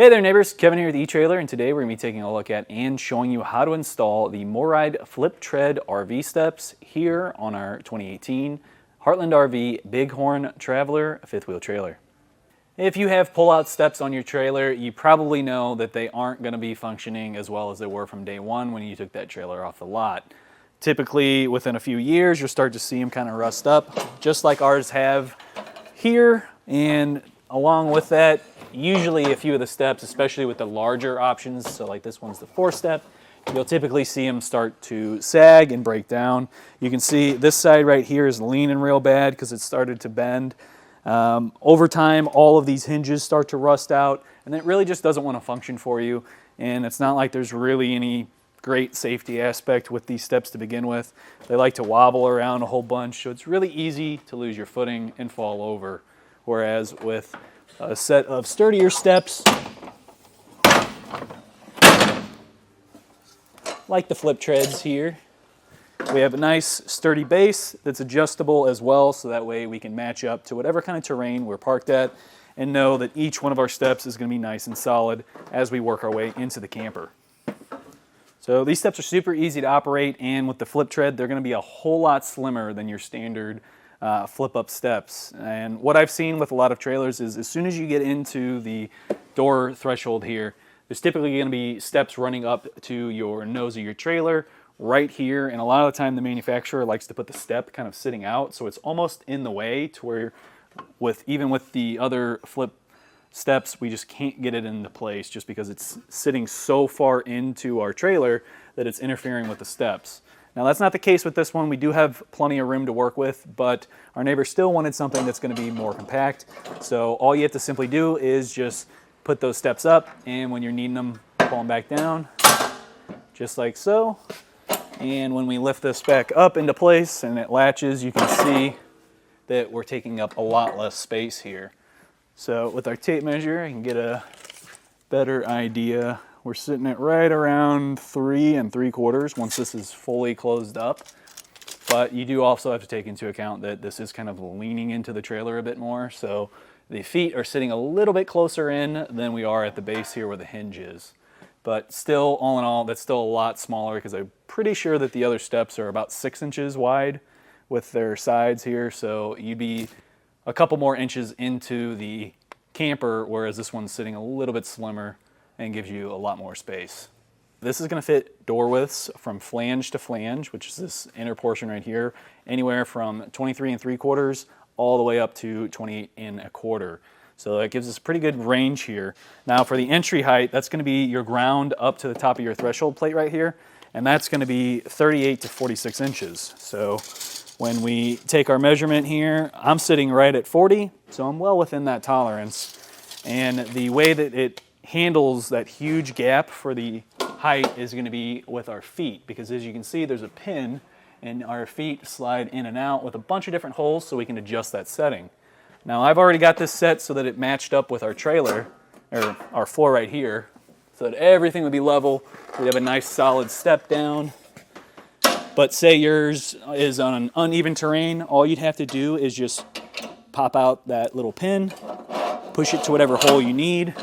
Hey there neighbors, Kevin here with eTrailer, and today we're going to be taking a look at and showing you how to install the MORryde Flip Tread RV Steps here on our 2018 Heartland RV Bighorn Traveler fifth wheel trailer. If you have pull-out steps on your trailer, you probably know that they aren't going to be functioning as well as they were from day one when you took that trailer off the lot. Typically within a few years you'll start to see them kind of rust up, just like ours have here, and along with that, usually a few of the steps, especially with the larger options, so like this one's the 4-step, you'll typically see them start to sag and break down. You can see this side right here is leaning real bad because it started to bend. Over time, all of these hinges start to rust out, and it really just doesn't want to function for you. And it's not like there's really any great safety aspect with these steps to begin with. They like to wobble around a whole bunch, so it's really easy to lose your footing and fall over. Whereas with a set of sturdier steps, like the Flip Treads here, we have a nice sturdy base that's adjustable as well, so that way we can match up to whatever kind of terrain we're parked at and know that each one of our steps is going to be nice and solid as we work our way into the camper. So these steps are super easy to operate, and with the Flip Tread, they're going to be a whole lot slimmer than your standard flip-up steps. And what I've seen with a lot of trailers is as soon as you get into the door threshold here, there's typically going to be steps running up to your nose of your trailer right here, and a lot of the time the manufacturer likes to put the step kind of sitting out, so it's almost in the way to where even with the other flip steps, we just can't get it into place just because it's sitting so far into our trailer that it's interfering with the steps. Now that's not the case with this one. We do have plenty of room to work with, but our neighbor still wanted something that's going to be more compact. So all you have to simply do is just put those steps up, and when you're needing them, pull them back down, just like so. And when we lift this back up into place and it latches, you can see that we're taking up a lot less space here. So with our tape measure, I can get a better idea. We're sitting at right around 3 3/4 once this is fully closed up. But you do also have to take into account that this is kind of leaning into the trailer a bit more. So the feet are sitting a little bit closer in than we are at the base here where the hinge is. But still, all in all, that's still a lot smaller because I'm pretty sure that the other steps are about 6 inches wide with their sides here. So you'd be a couple more inches into the camper, whereas this one's sitting a little bit slimmer and gives you a lot more space. This is going to fit door widths from flange to flange, which is this inner portion right here, anywhere from 23 3/4 all the way up to 28 1/4. So that gives us a pretty good range here. Now for the entry height, that's going to be your ground up to the top of your threshold plate right here, and that's going to be 38 to 46 inches. So when we take our measurement here, I'm sitting right at 40, so I'm well within that tolerance. And the way that it handles that huge gap for the height is going to be with our feet, because as you can see there's a pin and our feet slide in and out with a bunch of different holes so we can adjust that setting. Now I've already got this set so that it matched up with our trailer, or our floor right here, so that everything would be level. We'd have a nice solid step down. But say yours is on an uneven terrain, all you'd have to do is just pop out that little pin, push it to whatever hole you need,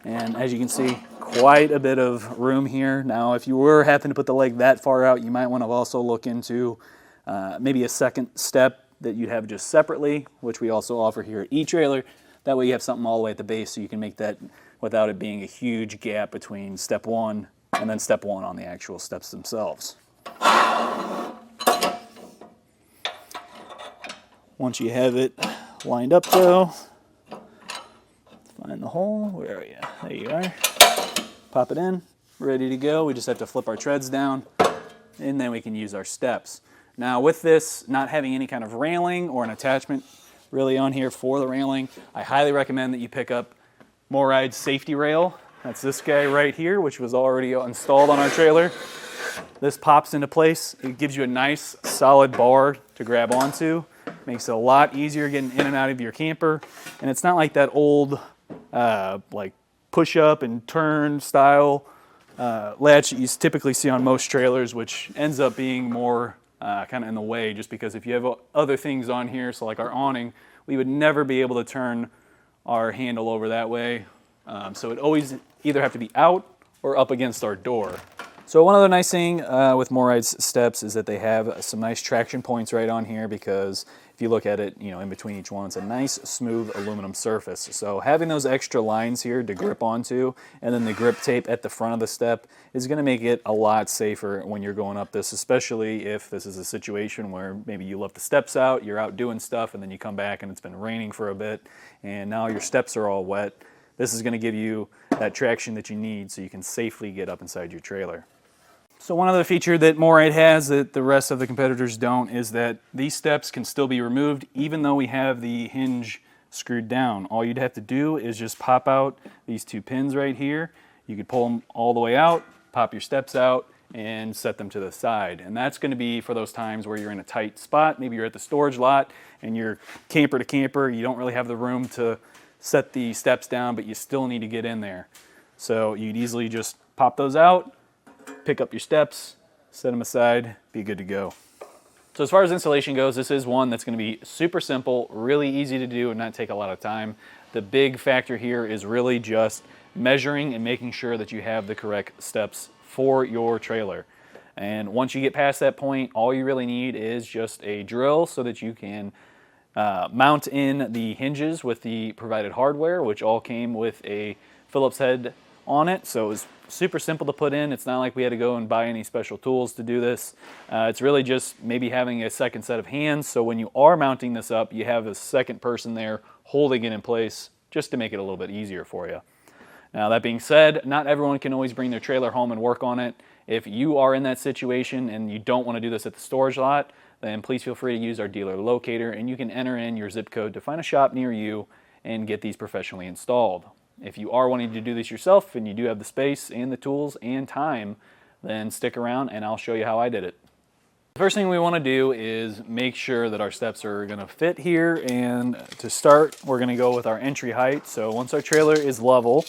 and as you can see, quite a bit of room here. Now if you were having to put the leg that far out, you might want to also look into maybe a second step that you'd have just separately, which we also offer here at eTrailer. That way you have something all the way at the base so you can make that without it being a huge gap between step 1 and then step 1 on the actual steps themselves. Once you have it lined up though, find the hole. Where are you? There you are. Pop it in, ready to go. We just have to flip our treads down, and then we can use our steps. Now with this not having any kind of railing or an attachment really on here for the railing, I highly recommend that you pick up MORryde's safety rail. That's this guy right here, which was already installed on our trailer. This pops into place. It gives you a nice solid bar to grab onto. Makes it a lot easier getting in and out of your camper. And it's not like that old like push up and turn style latch that you typically see on most trailers, which ends up being more kind of in the way, just because if you have other things on here, so like our awning, we would never be able to turn our handle over that way. So it always either have to be out or up against our door. So one other nice thing with MORryde's steps is that they have some nice traction points right on here, because if you look at it, you know, in between each one, it's a nice smooth aluminum surface. So having those extra lines here to grip onto, and then the grip tape at the front of the step, is going to make it a lot safer when you're going up this, especially if this is a situation where maybe you left the steps out, you're out doing stuff, and then you come back and it's been raining for a bit, and now your steps are all wet. This is going to give you that traction that you need so you can safely get up inside your trailer. So one other feature that MORryde has that the rest of the competitors don't is that these steps can still be removed even though we have the hinge screwed down. All you'd have to do is just pop out these two pins right here. You could pull them all the way out, pop your steps out, and set them to the side. And that's going to be for those times where you're in a tight spot. Maybe you're at the storage lot and you're camper to camper. You don't really have the room to set the steps down, but you still need to get in there. So you'd easily just pop those out, pick up your steps, set them aside, be good to go. So as far as installation goes, this is one that's going to be super simple, really easy to do and not take a lot of time. The big factor here is really just measuring and making sure that you have the correct steps for your trailer. And once you get past that point, all you really need is just a drill so that you can mount in the hinges with the provided hardware, which all came with a Phillips head on it. So it was super simple to put in. It's not like we had to go and buy any special tools to do this. It's really just maybe having a second set of hands, so when you are mounting this up, you have a second person there holding it in place just to make it a little bit easier for you. Now that being said, not everyone can always bring their trailer home and work on it. If you are in that situation and you don't want to do this at the storage lot, then please feel free to use our dealer locator, and you can enter in your zip code to find a shop near you and get these professionally installed. If you are wanting to do this yourself and you do have the space and the tools and time, then stick around and I'll show you how I did it. The first thing we want to do is make sure that our steps are going to fit here, and to start we're going to go with our entry height. So once our trailer is level,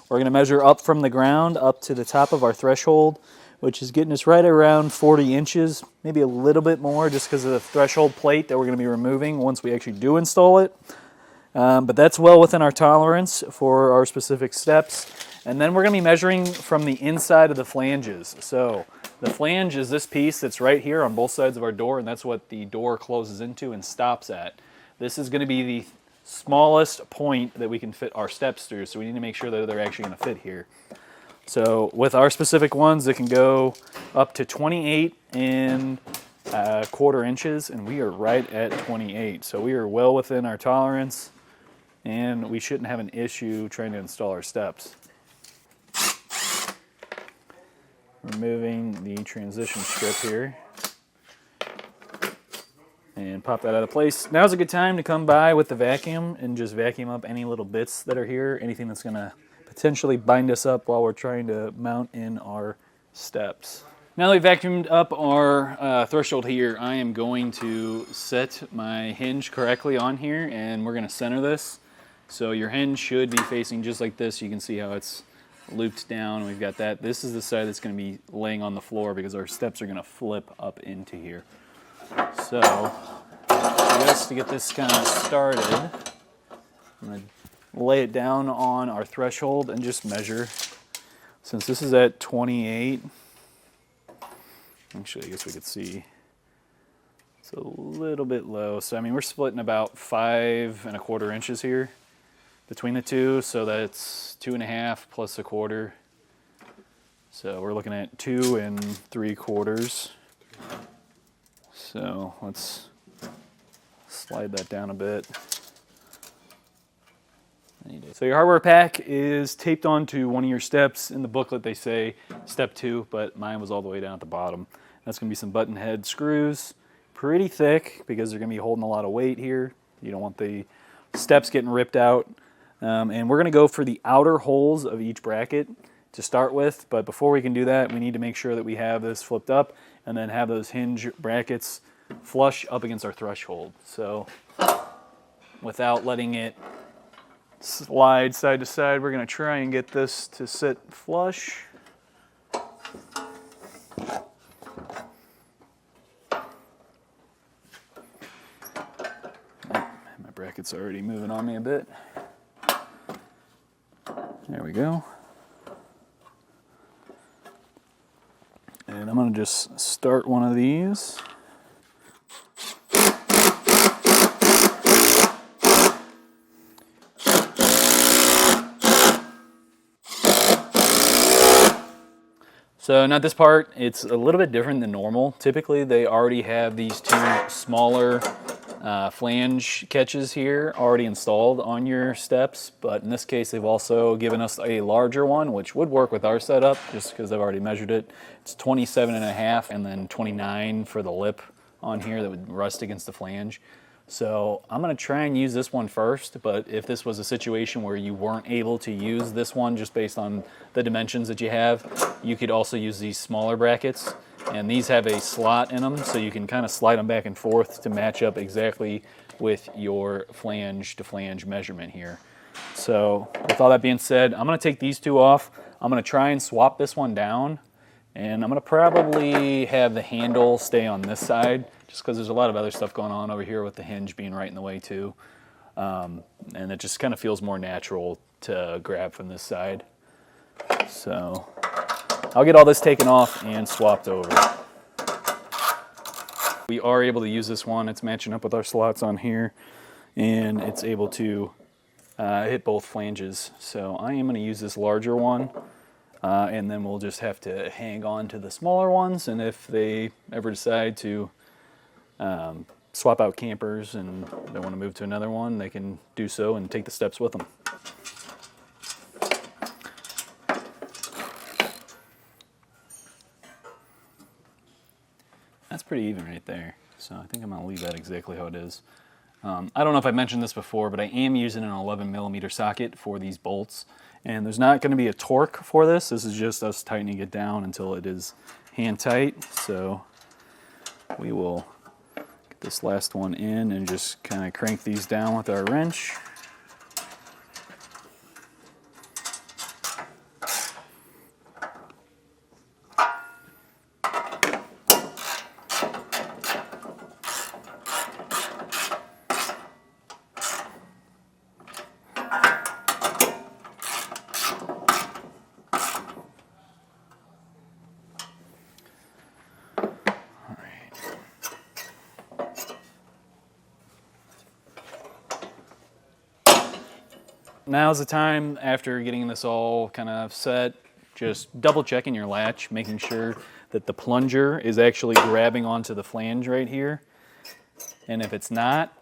we're going to measure up from the ground up to the top of our threshold, which is getting us right around 40 inches, maybe a little bit more just because of the threshold plate that we're going to be removing once we actually do install it. But that's well within our tolerance for our specific steps. And then we're going to be measuring from the inside of the flanges. So the flange is this piece that's right here on both sides of our door, and that's what the door closes into and stops at. This is going to be the smallest point that we can fit our steps through, so we need to make sure that they're actually going to fit here. So with our specific ones, it can go up to 28 and quarter inches, and we are right at 28. So we are well within our tolerance, and we shouldn't have an issue trying to install our steps. Removing the transition strip here and pop that out of place. Now's a good time to come by with the vacuum and just vacuum up any little bits that are here, anything that's going to potentially bind us up while we're trying to mount in our steps. Now that we've vacuumed up our threshold here, I am going to set my hinge correctly on here, and we're going to center this. So your hinge should be facing just like this. You can see how it's looped down. We've got that. This is the side that's going to be laying on the floor because our steps are going to flip up into here. So just to get this kind of started, I'm going to lay it down on our threshold and just measure. Since this is at 28, actually I guess we could see it's a little bit low. So I mean, we're splitting about 5 1/4 inches here between the two, so that's 2.5 plus 1/4. So we're looking at 2 3/4. So let's slide that down a bit. So your hardware pack is taped onto one of your steps. In the booklet they say step 2, but mine was all the way down at the bottom. That's going to be some button head screws, pretty thick because they're going to be holding a lot of weight here. You don't want the steps getting ripped out. And we're going to go for the outer holes of each bracket to start with, but before we can do that, we need to make sure that we have this flipped up and then have those hinge brackets flush up against our threshold. So without letting it slide side to side, we're going to try and get this to sit flush. My bracket's already moving on me a bit. There we go. And I'm going to just start one of these. So now this part, it's a little bit different than normal. Typically they already have these two smaller flange catches here already installed on your steps, but in this case they've also given us a larger one, which would work with our setup just because I've already measured it. It's 27.5 and then 29 for the lip on here that would rest against the flange. So I'm going to try and use this one first, but if this was a situation where you weren't able to use this one just based on the dimensions that you have, you could also use these smaller brackets. And these have a slot in them, so you can kind of slide them back and forth to match up exactly with your flange to flange measurement here. So with all that being said, I'm going to take these two off. I'm going to try and swap this one down, and I'm going to probably have the handle stay on this side just because there's a lot of other stuff going on over here with the hinge being right in the way too. And it just kind of feels more natural to grab from this side. So I'll get all this taken off and swapped over. We are able to use this one. It's matching up with our slots on here, and it's able to hit both flanges. So I am going to use this larger one, and then we'll just have to hang on to the smaller ones, and if they ever decide to swap out campers and they want to move to another one, they can do so and take the steps with them. That's pretty even right there, so I think I'm going to leave that exactly how it is. I don't know if I mentioned this before, but I am using an 11mm socket for these bolts, and there's not going to be a torque for this. This is just us tightening it down until it is hand tight. So we will get this last one in and just kind of crank these down with our wrench. Now's the time, after getting this all kind of set, just double checking your latch, making sure that the plunger is actually grabbing onto the flange right here. And if it's not,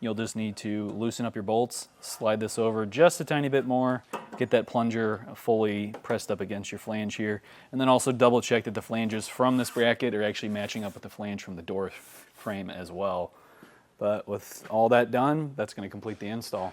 you'll just need to loosen up your bolts, slide this over just a tiny bit more, get that plunger fully pressed up against your flange here, and then also double check that the flanges from this bracket are actually matching up with the flange from the door frame as well. But with all that done, that's going to complete the install.